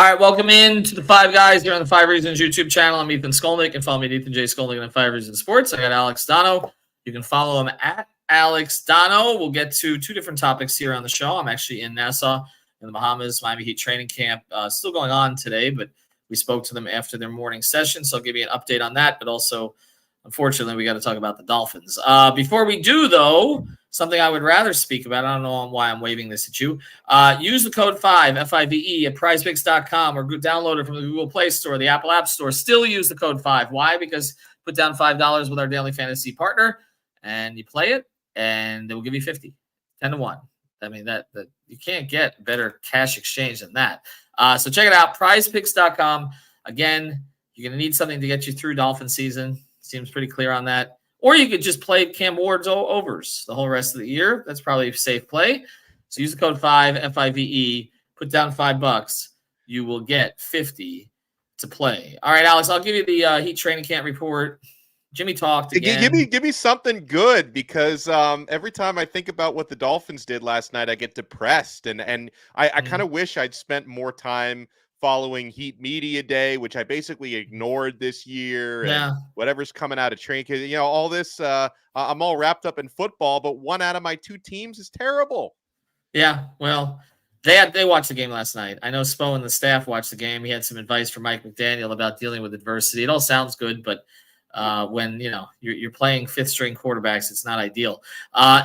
All right, welcome in to the Five Guys here on the Five Reasons YouTube channel. I'm Ethan Skolnick. You can follow me at Ethan J. Skolnick on Five Reasons Sports. I got Alex Donno. You can follow him at Alex Donno. We'll get to two different topics here on the show. I'm actually in Nassau in the Bahamas, Miami Heat training camp. Still going on today, but we spoke to them after their morning session, so I'll give you an update on that. But also, unfortunately, we got to talk about the Dolphins. Before we do, though, something I would rather speak about, I don't know why I'm waving this at you. Use the code 5, F-I-V-E, at prizepicks.com or download it from the Google Play Store, the Apple App Store. Still use the code 5. Why? Because put down $5 with our daily fantasy partner, and you play it, and they will give you 50, 10 to 1. I mean, that you can't get better cash exchange than that. So check it out, prizepicks.com. Again, you're going to need something to get you through Dolphin season. Seems pretty clear on that. Or you could just play Cam Ward's overs the whole rest of the year. That's probably a safe play. So use the code 5, F-I-V-E. Put down $5. You will get 50 to play. All right, Alex, I'll give you the Heat training camp report. Jimmy talked again. Give me something good, because every time I think about what the Dolphins did last night, I get depressed. And I kind of wish I'd spent more time following Heat Media Day, which I basically ignored this year. Yeah. And whatever's coming out of training camp, all this, I'm all wrapped up in football, but one out of my two teams is terrible. Yeah, well, they watched the game last night. I know Spo and the staff watched the game. He had some advice from Mike McDaniel about dealing with adversity. It all sounds good, but when you're playing fifth-string quarterbacks, it's not ideal.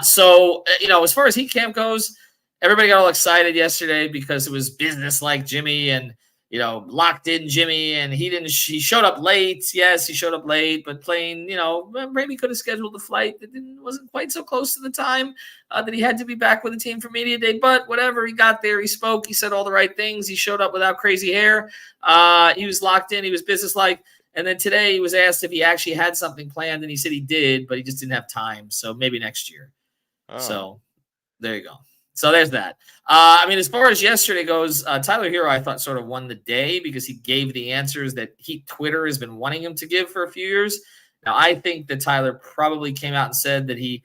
So as far as Heat camp goes, everybody got all excited yesterday because it was business-like Jimmy and locked in Jimmy, and he showed up late. Yes, he showed up late, but playing, maybe could have scheduled the flight that wasn't quite so close to the time that he had to be back with the team for media day. But whatever, he got there, he spoke, he said all the right things. He showed up without crazy hair. He was locked in, he was businesslike. And then today he was asked if he actually had something planned, and he said he did, but he just didn't have time. So maybe next year. Oh. So there you go. So there's that. As far as yesterday goes, Tyler Hero, I thought, sort of won the day because he gave the answers that Heat Twitter has been wanting him to give for a few years. Now, I think that Tyler probably came out and said that he,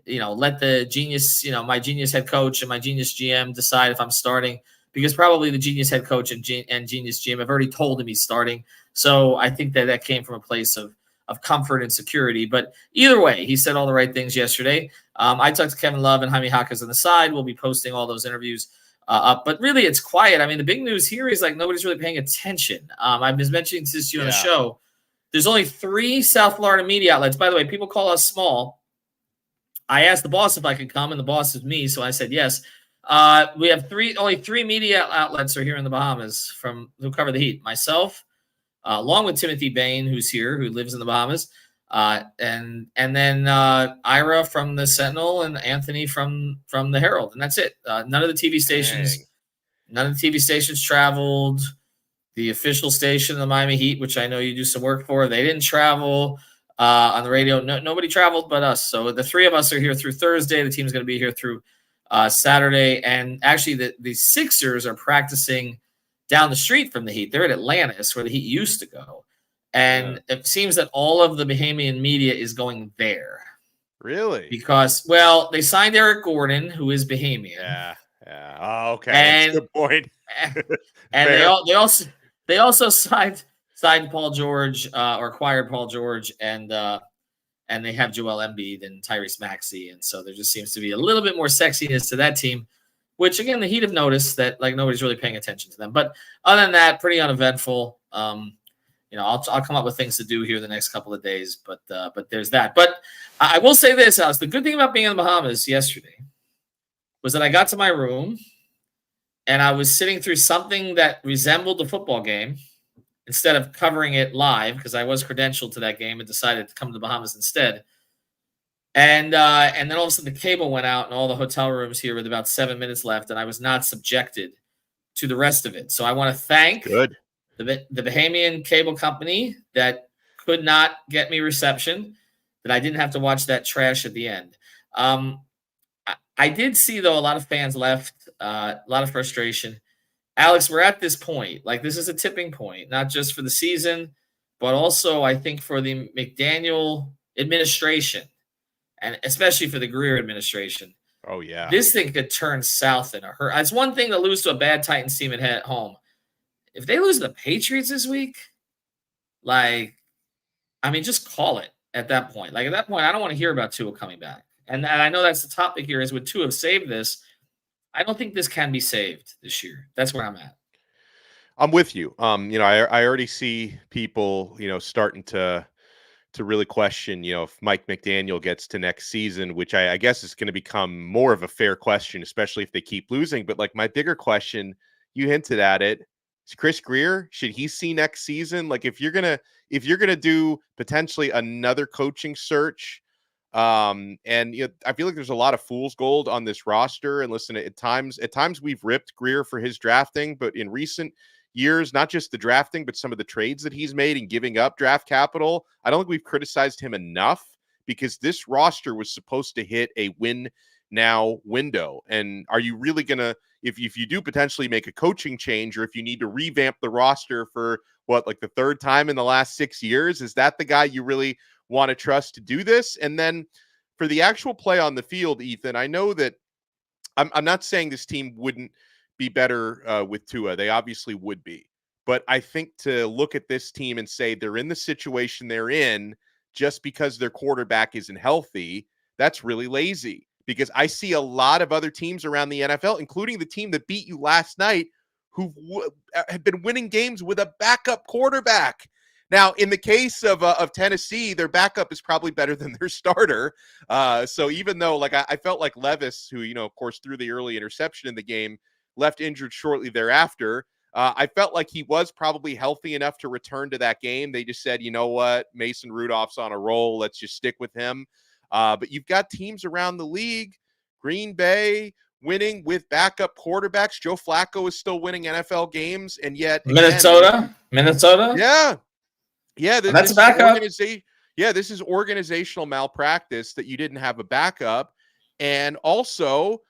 let the genius, my genius head coach and my genius GM decide if I'm starting, because probably the genius head coach and genius GM have already told him he's starting. So I think that came from a place of comfort and security. But either way, he said all the right things yesterday. I talked to Kevin Love and Jaime Jaquez on the side. We'll be posting all those interviews up. But really, it's quiet. The big news here is nobody's really paying attention. I've been mentioning this to you on the show. There's only 3 South Florida media outlets. By the way, people call us small. I asked the boss if I could come, and the boss is me, so I said yes. We have only 3 media outlets are here in the Bahamas who cover the Heat. Myself, along with Timothy Bain, who's here, who lives in the Bahamas, and then Ira from the Sentinel and Anthony from the Herald, and that's it. None of the TV stations traveled. The official station of the Miami Heat, which I know you do some work for, they didn't travel. On the radio, nobody traveled but us. So the 3 of us are here through Thursday. The team's going to be here through Saturday, and actually the Sixers are practicing down the street from the Heat. They're at Atlantis, where the Heat used to go. And it seems that all of the Bahamian media is going there. Really? Because, they signed Eric Gordon, who is Bahamian. Yeah. Oh, okay. That's a good point. And they also signed Paul George, or acquired Paul George, and they have Joel Embiid and Tyrese Maxey. And so there just seems to be a little bit more sexiness to that team, which, again, the Heat have noticed that nobody's really paying attention to them. But other than that, pretty uneventful. I'll come up with things to do here the next couple of days. But there's that. But I will say this, Alex. The good thing about being in the Bahamas yesterday was that I got to my room and I was sitting through something that resembled the football game instead of covering it live, because I was credentialed to that game and decided to come to the Bahamas instead. And then all of a sudden the cable went out and all the hotel rooms here with about 7 minutes left, and I was not subjected to the rest of it. So I want to thank the Bahamian cable company that could not get me reception, that I didn't have to watch that trash at the end. I did see, though, a lot of fans left, a lot of frustration. Alex, we're at this point. This is a tipping point, not just for the season, but also I think for the McDaniel administration, and especially for the Grier administration. Oh, yeah. This thing could turn south in a hurry. It's one thing to lose to a bad Titans team at home. If they lose to the Patriots this week, like, I mean, just call it at that point. Like, at that point, I don't want to hear about Tua coming back. And I know that's the topic here is would Tua save this? I don't think this can be saved this year. That's where I'm at. I'm with you. I already see people, starting to really question, if Mike McDaniel gets to next season, which I guess is going to become more of a fair question, especially if they keep losing. But like my bigger question, you hinted at it, is Chris Grier. Should he see next season? Like if you're gonna do potentially another coaching search, and I feel like there's a lot of fool's gold on this roster. And listen, at times we've ripped Grier for his drafting, but in recent years, not just the drafting, but some of the trades that he's made and giving up draft capital, I don't think we've criticized him enough, because this roster was supposed to hit a win now window. And are you really gonna, if you do potentially make a coaching change, or if you need to revamp the roster for like the third time in the last 6 years, is that the guy you really want to trust to do this? And then for the actual play on the field, Ethan, I know that I'm not saying this team wouldn't be better with Tua. They obviously would be. But I think to look at this team and say they're in the situation they're in just because their quarterback isn't healthy, that's really lazy. Because I see a lot of other teams around the NFL, including the team that beat you last night, who have been winning games with a backup quarterback. Now, in the case of Tennessee, their backup is probably better than their starter. So even though, like, I felt like Levis, who, of course, threw the early interception in the game, left injured shortly thereafter. I felt like he was probably healthy enough to return to that game. They just said, you know what, Mason Rudolph's on a roll. Let's just stick with him. But you've got teams around the league, Green Bay, winning with backup quarterbacks. Joe Flacco is still winning NFL games. And yet, again, Minnesota. Yeah. That's a backup. This is organizational malpractice that you didn't have a backup. And also,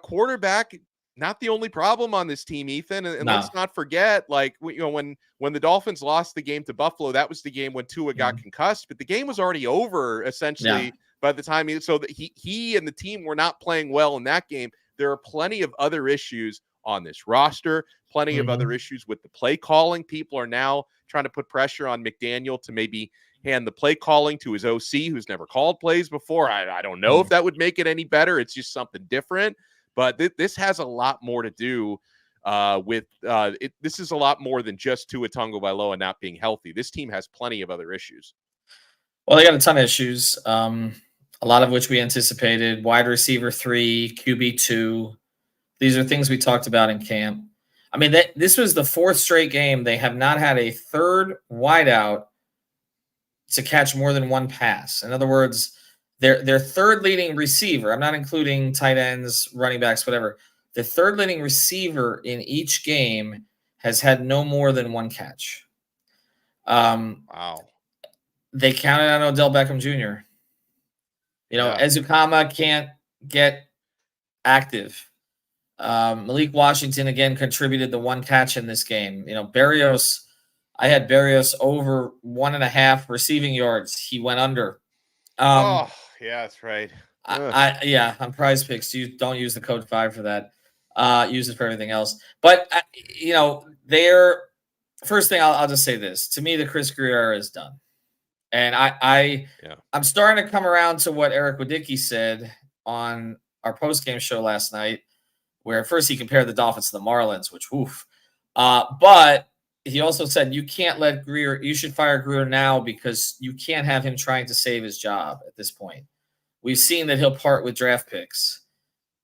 quarterback, not the only problem on this team, Ethan. And let's not forget, like, when the Dolphins lost the game to Buffalo, that was the game when Tua got concussed, but the game was already over essentially by the time so that he and the team were not playing well in that game. There are plenty of other issues on this roster, plenty of other issues with the play calling. People are now trying to put pressure on McDaniel to maybe hand the play calling to his OC, who's never called plays before. I don't know if that would make it any better. It's just something different. But this has a lot more to do with it. This is a lot more than just Tua Tagovailoa not being healthy. This team has plenty of other issues. Well, they got a ton of issues, a lot of which we anticipated. Wide receiver 3, QB 2. These are things we talked about in camp. I mean, this was the 4th straight game. They have not had a third wideout to catch more than one pass. In other words, their third leading receiver, I'm not including tight ends, running backs, whatever. The third leading receiver in each game has had no more than one catch. Wow. They counted on Odell Beckham Jr. Ezukama can't get active. Malik Washington, again, contributed the one catch in this game. Berrios, I had Berrios over 1.5 receiving yards. He went under. Yeah, that's right. On Prize Picks, you don't use the code 5 for that. Use it for everything else. But they're first thing. I'll just say this: to me, the Chris Grier era is done, and I'm starting to come around to what Eric Wadicki said on our post-game show last night, where at first he compared the Dolphins to the Marlins, which woof. But he also said you can't let Grier. You should fire Grier now because you can't have him trying to save his job at this point. We've seen that he'll part with draft picks,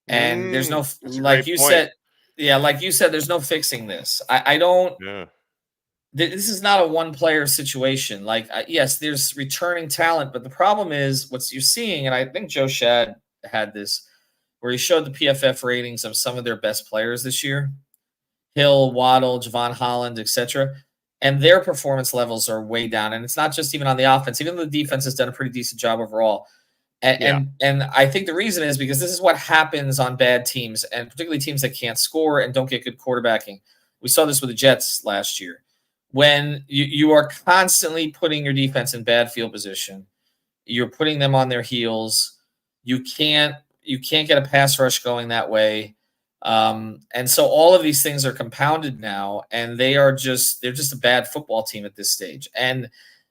and there's no like you said, there's no fixing this. I don't. Yeah. This is not a one-player situation. Like, yes, there's returning talent, but the problem is what you're seeing, and I think Joe Shad had this, where he showed the PFF ratings of some of their best players this year. Hill, Waddle, Javon Holland, etc. And their performance levels are way down. And it's not just even on the offense, even though the defense has done a pretty decent job overall. And I think the reason is because this is what happens on bad teams, and particularly teams that can't score and don't get good quarterbacking. We saw this with the Jets last year. When you are constantly putting your defense in bad field position, you're putting them on their heels. You can't get a pass rush going that way. And so all of these things are compounded now, and they're just a bad football team at this stage. And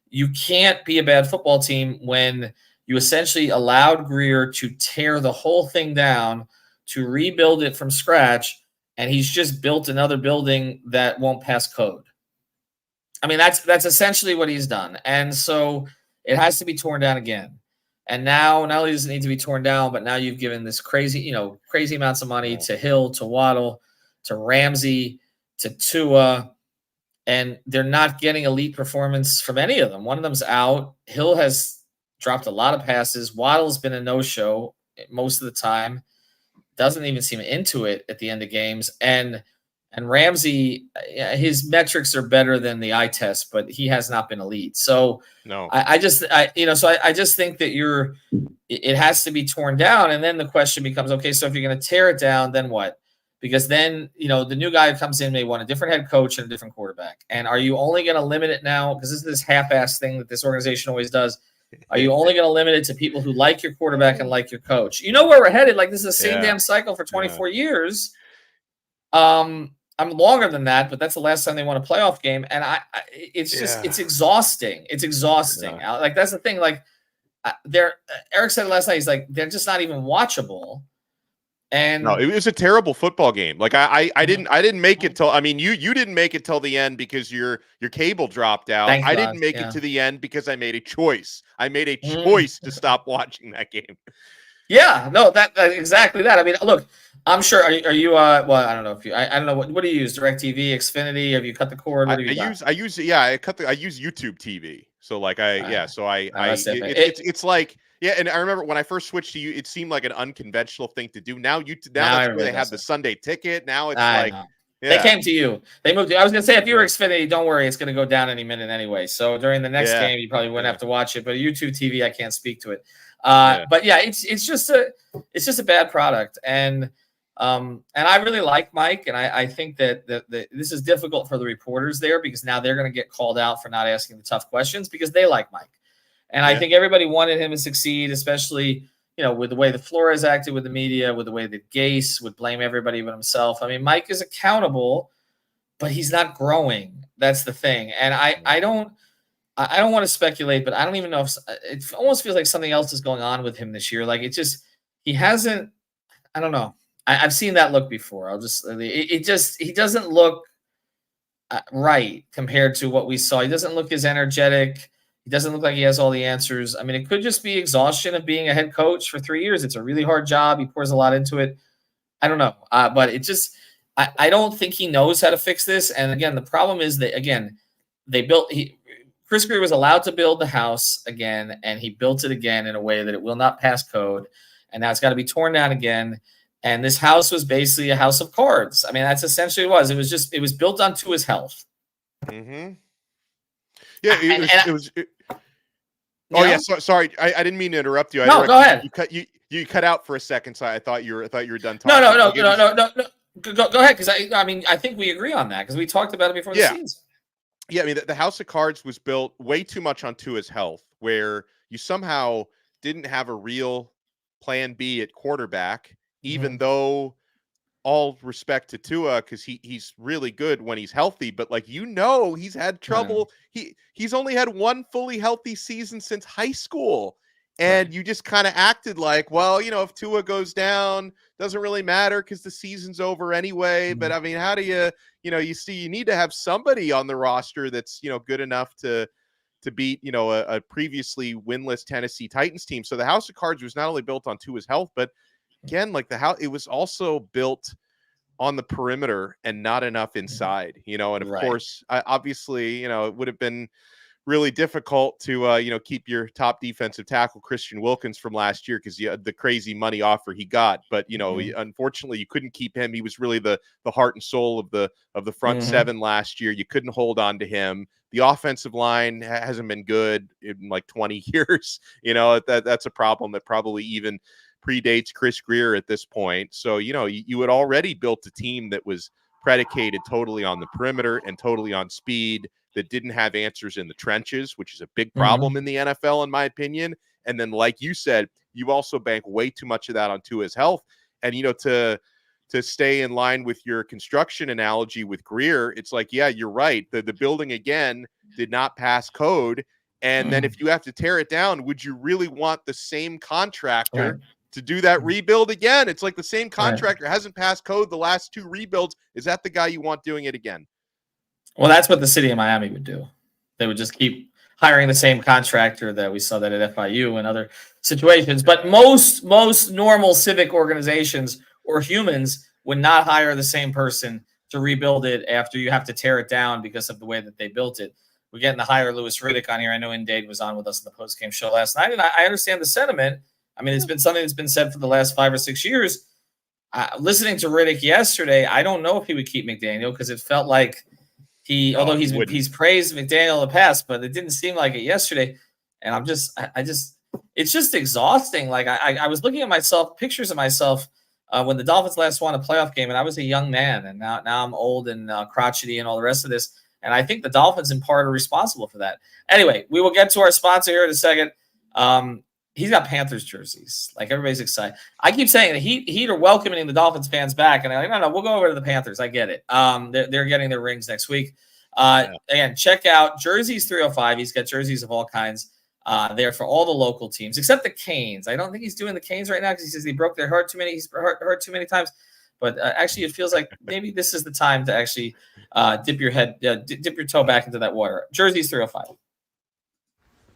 you can't be a bad football team when you essentially allowed Grier to tear the whole thing down, to rebuild it from scratch, and he's just built another building that won't pass code. I mean, that's essentially what he's done. And so it has to be torn down again. And now not only does it need to be torn down, but now you've given this crazy amounts of money to Hill, to Waddle, to Ramsey, to Tua, and they're not getting elite performance from any of them. One of them's out. Hill has dropped a lot of passes. Waddle's been a no-show most of the time. Doesn't even seem into it at the end of games. And Ramsey, his metrics are better than the eye test, but he has not been elite. So no, I just think that it has to be torn down. And then the question becomes, okay, so if you're going to tear it down, then what? Because then, the new guy who comes in may want a different head coach and a different quarterback. And are you only going to limit it now? Because this is this half-ass thing that this organization always does. Are you only going to limit it to people who like your quarterback and like your coach? You know where we're headed. Like, this is the same damn cycle for 24 years. I'm longer than that, but that's the last time they won a playoff game. And it's exhausting. It's exhausting. Yeah. Like, that's the thing. Like, Eric said last night, he's like, they're just not even watchable. And no, it was a terrible football game. Like, I didn't make it till, I mean, you didn't make it till the end because your cable dropped out. I didn't make it to the end because I made a choice. I made a choice to stop watching that game. Yeah, no, that exactly that. I mean, look, I'm sure. Are you? Well, I don't know if you. I don't know what do you use? DirecTV, Xfinity? Have you cut the cord? What do you use? I use YouTube TV. So like it's like and I remember when I first switched to you, it seemed like an unconventional thing to do. Now that's where they have the Sunday ticket. Now it's like they came to you. They moved. I was gonna say if you were Xfinity, don't worry, it's gonna go down any minute anyway. So during the next game, you probably wouldn't have to watch it. But YouTube TV, I can't speak to it. But yeah, it's just a bad product, and I really like Mike, and I think that this is difficult for the reporters there because now they're going to get called out for not asking the tough questions because they like Mike, and I think everybody wanted him to succeed, especially with the way the Flores acted with the media, with the way that Gase would blame everybody but himself. I mean, Mike is accountable, but he's not growing. That's the thing, and I don't want to speculate, but I don't even know if it almost feels like something else is going on with him this year. Like he hasn't. I don't know. I've seen that look before. He doesn't look right compared to what we saw. He doesn't look as energetic. He doesn't look like he has all the answers. I mean, it could just be exhaustion of being a head coach for 3 years. It's a really hard job. He pours a lot into it. I don't know. But it just, I don't think he knows how to fix this. And again, the problem is that, again, Chris Grier was allowed to build the house again, and he built it again in a way that it will not pass code. And now it's got to be torn down again. And this house was basically a house of cards. I mean, that's essentially what it was. It was built on Tua's health. Mm-hmm. Yeah, sorry, I didn't mean to interrupt you. No, go ahead. You cut out for a second, so I thought you were done talking. No. Go ahead, because I think we agree on that because we talked about it before the season. Yeah, I mean, the House of Cards was built way too much on Tua's health, where you somehow didn't have a real plan B at quarterback, even though all respect to Tua, because he's really good when he's healthy, but he's had trouble. He's only had one fully healthy season since high school. And you just kind of acted like, well, if Tua goes down, doesn't really matter because the season's over anyway. But I mean, how do you need to have somebody on the roster that's, good enough to beat, a previously winless Tennessee Titans team. So the House of Cards was not only built on Tua's health, but again, it was also built on the perimeter and not enough inside, and of course, obviously, it would have been really difficult to, keep your top defensive tackle, Christian Wilkins, from last year because the crazy money offer he got. But, unfortunately, you couldn't keep him. He was really the heart and soul of the front seven last year. You couldn't hold on to him. The offensive line hasn't been good in like 20 years. That's a problem that probably even predates Chris Grier at this point. So, you had already built a team that was predicated totally on the perimeter and totally on speed, that didn't have answers in the trenches, which is a big problem in the NFL, in my opinion. And then, like you said, you also bank way too much of that on Tua's health. And, to to stay in line with your construction analogy with Grier, it's like, yeah, you're right. The building again did not pass code. And then if you have to tear it down, would you really want the same contractor to do that rebuild again? It's like the same contractor hasn't passed code the last 2 rebuilds. Is that the guy you want doing it again? Well, that's what the city of Miami would do. They would just keep hiring the same contractor that we saw that at FIU and other situations. But most normal civic organizations or humans would not hire the same person to rebuild it after you have to tear it down because of the way that they built it. We're getting to hire Louis Riddick on here. I know Indade was on with us in the post-game show last night, and I understand the sentiment. I mean, it's been something that's been said for the last 5 or 6 years. Listening to Riddick yesterday, I don't know if he would keep McDaniel because it felt like although he's praised McDaniel in the past, but it didn't seem like it yesterday. And it's just exhausting. Like I was looking at pictures of myself when the Dolphins last won a playoff game, and I was a young man, and now I'm old and crotchety and all the rest of this. And I think the Dolphins in part are responsible for that. Anyway, we will get to our sponsor here in a second. He's got Panthers jerseys. Like, everybody's excited. I keep saying that Heat are welcoming the Dolphins fans back, and I'm like, no, we'll go over to the Panthers. I get it. They're getting their rings next week. Again, check out Jerseys 305. He's got jerseys of all kinds there for all the local teams, except the Canes. I don't think he's doing the Canes right now because he says he broke their heart too many. He's hurt too many times. But actually, it feels like maybe this is the time to actually dip your toe back into that water. Jerseys 305.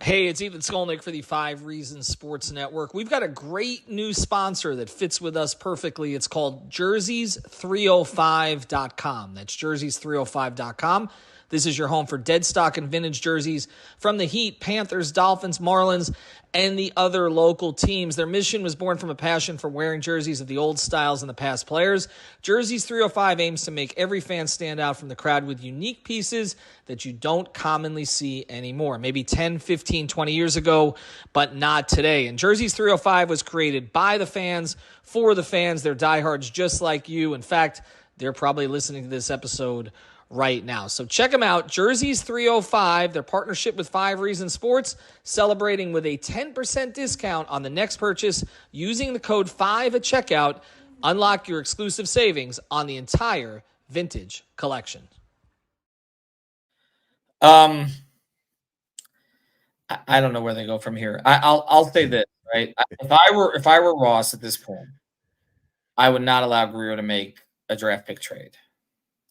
Hey, it's Ethan Skolnick for the 5 Reasons Sports Network. We've got a great new sponsor that fits with us perfectly. It's called jerseys305.com. That's jerseys305.com. This is your home for dead stock and vintage jerseys from the Heat, Panthers, Dolphins, Marlins, and the other local teams. Their mission was born from a passion for wearing jerseys of the old styles and the past players. Jerseys 305 aims to make every fan stand out from the crowd with unique pieces that you don't commonly see anymore. Maybe 10, 15, 20 years ago, but not today. And Jerseys 305 was created by the fans, for the fans. They're diehards just like you. In fact, they're probably listening to this episode right now. So check them out, Jerseys 305, their partnership with 5 Reasons Sports, celebrating with a 10% discount on the next purchase using the code 5 at checkout. Unlock your exclusive savings on the entire vintage collection. I don't know where they go from here. I'll say this, right? If I were Ross at this point, I would not allow Grier to make a draft pick trade.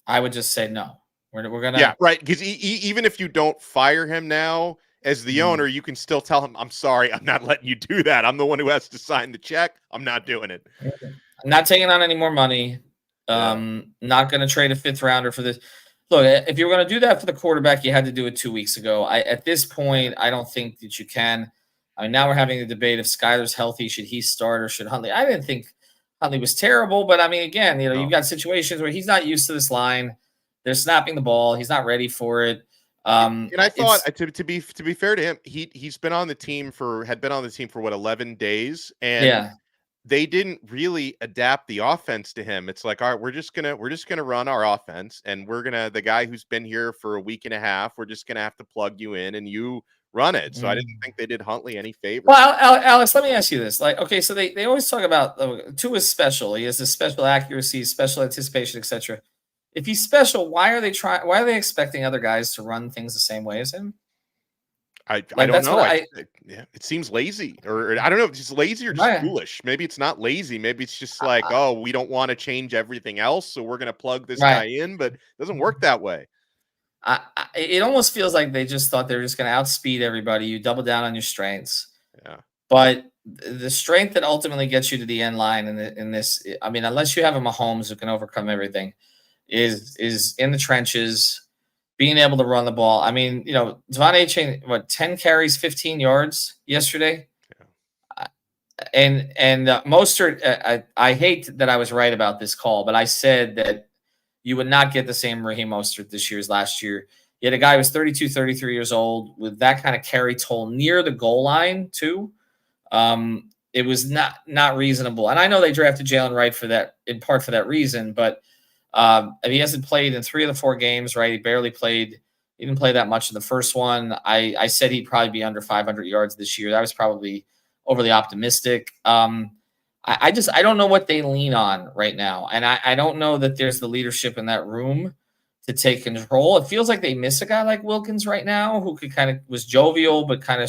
I would just say no. We're gonna. Yeah, right. Because even if you don't fire him now as the owner, you can still tell him, "I'm sorry, I'm not letting you do that. I'm the one who has to sign the check. I'm not doing it. I'm not taking on any more money. Not going to trade a 5th rounder for this." Look, if you were going to do that for the quarterback, you had to do it 2 weeks ago. At this point, I don't think that you can. I mean, now we're having the debate if Skyler's healthy, should he start or should Huntley? I didn't think Huntley was terrible, but I mean, again, you've got situations where he's not used to this line. They're snapping the ball. He's not ready for it. And I thought, to be fair to him, he's been on the team for 11 days, and they didn't really adapt the offense to him. It's like, all right, we're just gonna run our offense, and the guy who's been here for a week and a half, we're just gonna have to plug you in and you run it. So I didn't think they did Huntley any favors. Well, Alex, let me ask you this. Like, okay, so they always talk about Tua is special. He has a special accuracy, special anticipation, etc. If he's special, why are they expecting other guys to run things the same way as him? I don't know. It seems lazy, or I don't know if it's lazy or just foolish. Maybe it's not lazy. Maybe it's just like, we don't want to change everything else, so we're going to plug this guy in, but it doesn't work that way. It almost feels like they just thought they were just going to outspeed everybody. You double down on your strengths. Yeah. But the strength that ultimately gets you to the end line in this, I mean, unless you have a Mahomes who can overcome everything, is in the trenches, being able to run the ball. I mean, Devon Achane, 10 carries, 15 yards yesterday? Yeah. And Mostert, I hate that I was right about this call, but I said that you would not get the same Raheem Mostert this year as last year. You had a guy who was 32, 33 years old with that kind of carry toll near the goal line, too. It was not reasonable. And I know they drafted Jalen Wright for that, in part for that reason, but he hasn't played in 3 of the 4 games, right? He barely played. He didn't play that much in the first one. I said he'd probably be under 500 yards this year. That was probably overly optimistic. I don't know what they lean on right now. And I don't know that there's the leadership in that room to take control. It feels like they miss a guy like Wilkins right now, who could kind of was jovial, but kind of,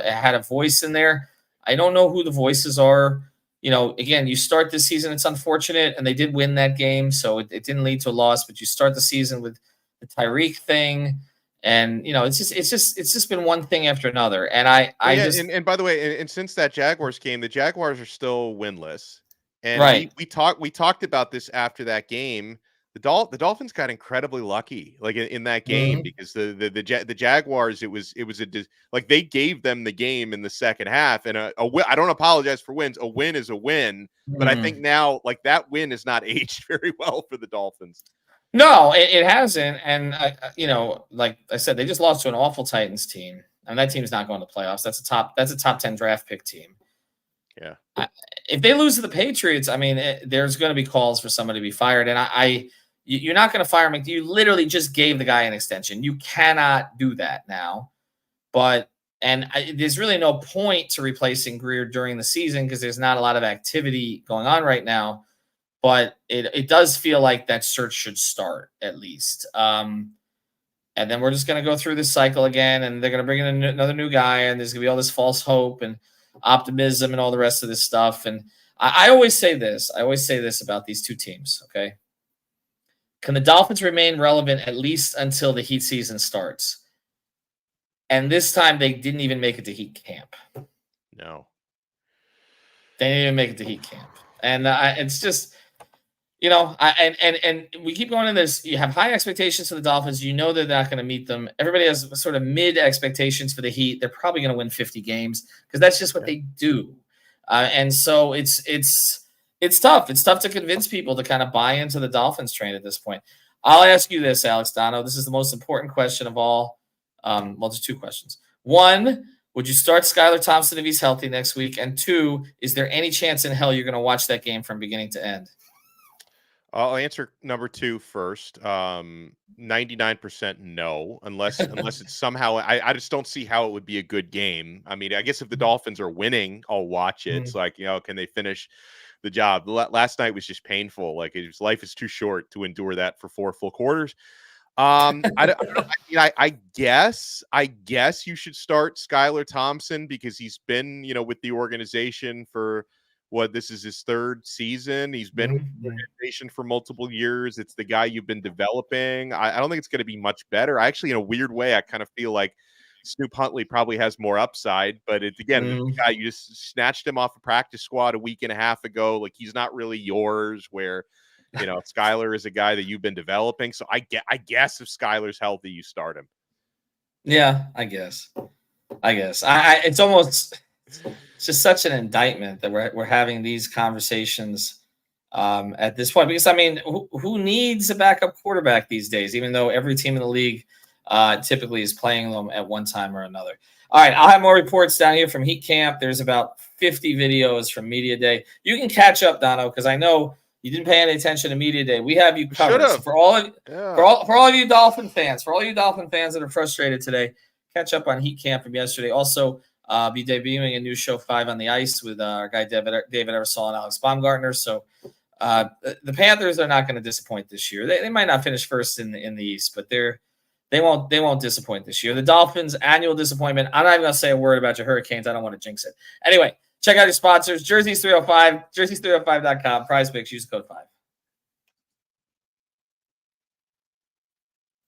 had a voice in there. I don't know who the voices are. Again, you start this season, it's unfortunate, and they did win that game, so it didn't lead to a loss, but you start the season with the Tyreek thing. And it's just been one thing after another. And and by the way, and since that Jaguars game, the Jaguars are still winless. And right. we talked about this after that game. The Dolphins got incredibly lucky, like in that game, because the Jaguars, it was like they gave them the game in the second half, and I don't apologize for wins. A win is a win, but I think now like that win is not aged very well for the Dolphins. No, it hasn't. And like I said, they just lost to an awful Titans team, and that team's not going to playoffs. That's a top 10 draft pick team. Yeah. If they lose to the Patriots, I mean, there's going to be calls for somebody to be fired, and you're not going to fire him. You literally just gave the guy an extension. You cannot do that now. But there's really no point to replacing Grier during the season because there's not a lot of activity going on right now. But it does feel like that search should start at least. And then we're just going to go through this cycle again, and they're going to bring in another new guy, and there's going to be all this false hope and optimism and all the rest of this stuff. And I always say this. About these two teams, okay? Can the Dolphins remain relevant at least until the Heat season starts? And this time they didn't even make it to Heat camp. No. They didn't even make it to Heat camp. And it's just, and we keep going in this. You have high expectations for the Dolphins. They're not going to meet them. Everybody has sort of mid expectations for the Heat. They're probably going to win 50 games because that's just what they do. And so it's tough. It's tough to convince people to kind of buy into the Dolphins train at this point. I'll ask you this, Alex Donno. This is the most important question of all. There's two questions. One, would you start Skylar Thompson if he's healthy next week? And two, is there any chance in hell you're going to watch that game from beginning to end? I'll answer number two first. 99% no, unless it's somehow I just don't see how it would be a good game. I mean, I guess if the Dolphins are winning, I'll watch it. It's like, can they finish the job? Last night was just painful. Like life is too short to endure that for 4 full quarters. I guess you should start Skylar Thompson because he's been, with the organization for this is his 3rd season. He's been with the organization for multiple years. It's the guy you've been developing. I don't think it's going to be much better. I actually, in a weird way, I kind of feel like Snoop Huntley probably has more upside, but it's the guy you just snatched him off a practice squad a week and a half ago. Like he's not really yours where, Skylar is a guy that you've been developing. So I guess if Skylar's healthy, you start him. Yeah, I guess. It's just such an indictment that we're having these conversations at this point. Because, I mean, who needs a backup quarterback these days, even though every team in the league typically is playing them at one time or another. All right, I'll have more reports down here from Heat Camp. There's about 50 videos from Media Day. You can catch up, Donno, because I know you didn't pay any attention to Media Day. We have you covered. So for all of you Dolphin fans, that are frustrated today, catch up on Heat Camp from yesterday. Also, be debuting a new show 5 on the Ice with our guy David Eversole and Alex Baumgartner. So the Panthers are not going to disappoint this year. They might not finish first in the East, but they won't disappoint this year. The Dolphins' annual disappointment. I'm not even going to say a word about your Hurricanes. I don't want to jinx it. Anyway, check out your sponsors. Jerseys 305, jerseys305.com. Prize Picks. Use the code 5.